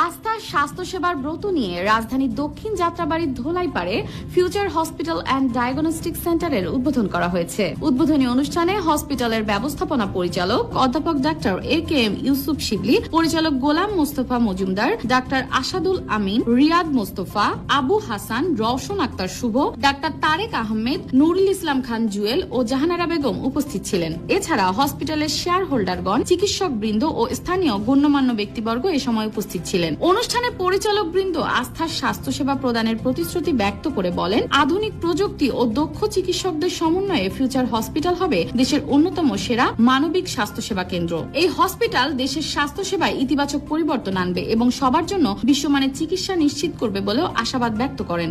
আস্থার স্বাস্থ্যসেবার ব্রত নিয়ে রাজধানীর দক্ষিণ যাত্রাবাড়ির ধোলাইপাড়ে ফিউচার হসপিটাল অ্যান্ড ডায়াগনস্টিক সেন্টারের উদ্বোধন করা হয়েছে। উদ্বোধনী অনুষ্ঠানে হসপিটালের ব্যবস্থাপনা পরিচালক অধ্যাপক ডাক্তার AKM ইউসুফ শিবলি, পরিচালক গোলাম মোস্তফা মজুমদার, ডাক্তার আসাদুল আমিন, রিয়াদ মোস্তফা, আবু হাসান, রওশন আক্তার শুভ, ডাক্তার তারেক আহমেদ, নুরুল ইসলাম খান জুয়েল ও জাহানারা বেগম উপস্থিত ছিলেন। এছাড়া হসপিটালের শেয়ার হোল্ডারগণ, চিকিৎসক বৃন্দ ও স্থানীয় গণ্যমান্য ব্যক্তিবর্গ এ সময় উপস্থিত ছিলেন। অনুষ্ঠানে পরিচালক বৃন্দ আস্থার স্বাস্থ্যসেবা প্রদানের প্রতিশ্রুতি ব্যক্ত করে বলেন, আধুনিক প্রযুক্তি ও দক্ষ চিকিৎসকদের সমন্বয়ে ফিউচার হসপিটাল হবে দেশের অন্যতম সেরা মানবিক স্বাস্থ্যসেবা কেন্দ্র। এই হসপিটাল দেশের স্বাস্থ্যসেবায় ইতিবাচক পরিবর্তন আনবে এবং সবার জন্য বিশ্বমানের চিকিৎসা নিশ্চিত করবে বলেও আশাবাদ ব্যক্ত করেন।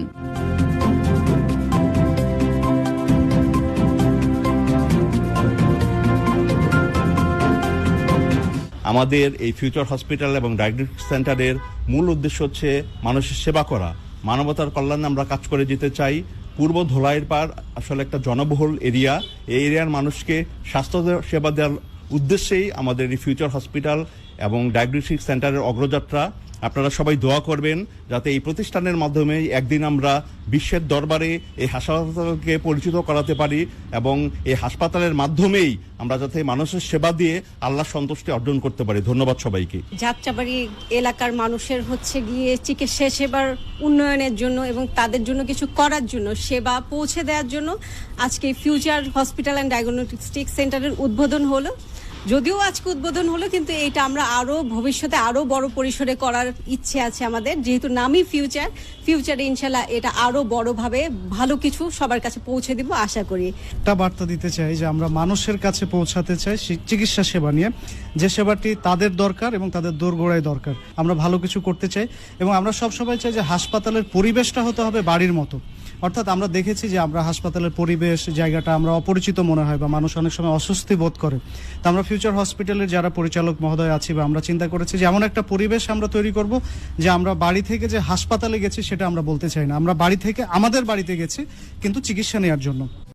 আমাদের এই ফিউচার হসপিটাল এবং ডায়াগনস্টিক সেন্টারের মূল উদ্দেশ্য হচ্ছে মানুষের সেবা করা, মানবতার কল্যাণে আমরা কাজ করে যেতে চাই। পূর্ব ধোলাইয়ের পাড় আসলে একটা জনবহুল এরিয়া, এই এরিয়ার মানুষকে স্বাস্থ্য সেবা দেওয়ার উদ্দেশ্যেই আমাদের এই ফিউচার হসপিটাল এবং ডায়াগনস্টিক সেন্টারের অগ্রযাত্রা। আপনারা সবাই দোয়া করবেন যাতে এই প্রতিষ্ঠানের মাধ্যমে একদিন আমরা বিশ্বের দরবারে এই হাসপাতালকে পরিচিত করাতে পারি এবং এই হাসপাতালের মাধ্যমেই আমরা যাতে মানুষের সেবা দিয়ে আল্লাহ সন্তুষ্টি অর্জন করতে পারি। ধন্যবাদ সবাইকে। যাত্রাবাড়ি এলাকার মানুষের গিয়ে চিকিৎসা সেবার উন্নয়নের জন্য এবং তাদের জন্য কিছু করার জন্য, সেবা পৌঁছে দেওয়ার জন্য আজকে ফিউচার হসপিটাল অ্যান্ড ডায়াগনস্টিক সেন্টারের উদ্বোধন হলো। যদিও আজকে উদ্বোধন হলো, কিন্তু এটা আমরা ভবিষ্যতে আরো বড় পরিসরে করার ইচ্ছে আছে আমাদের, যেহেতু নামই ফিউচারে ইনশাল্লাহ এটা আরো বড়ভাবে ভালো কিছু সবার কাছে পৌঁছে দিব আশা করি। একটা বার্তা দিতে চাই যে আমরা মানুষের কাছে পৌঁছাতে চাই চিকিৎসা সেবা নিয়ে, যে সেবাটি তাদের দরকার এবং তাদের দোরগোড়ায় দরকার। আমরা ভালো কিছু করতে চাই এবং আমরা সবসময় চাই যে হাসপাতালের পরিবেশটা হতে হবে বাড়ির মতো। অর্থাৎ আমরা দেখেছি যে আমরা হাসপাতালের পরিবেশ জায়গাটা আমরা অপরিচিত মনে হয় বা মানুষ অনেক সময় অস্বস্তি বোধ করে। তো আমরা ফিউচার হসপিটালের যারা পরিচালক মহোদয় আছি বা আমরা চিন্তা করেছি যে এমন একটা পরিবেশ আমরা তৈরি করব যে আমরা বাড়ি থেকে যে হাসপাতালে গেছি সেটা আমরা বলতে চাই না, আমরা বাড়ি থেকে আমাদের বাড়িতে গেছি কিন্তু চিকিৎসা নেওয়ার জন্য।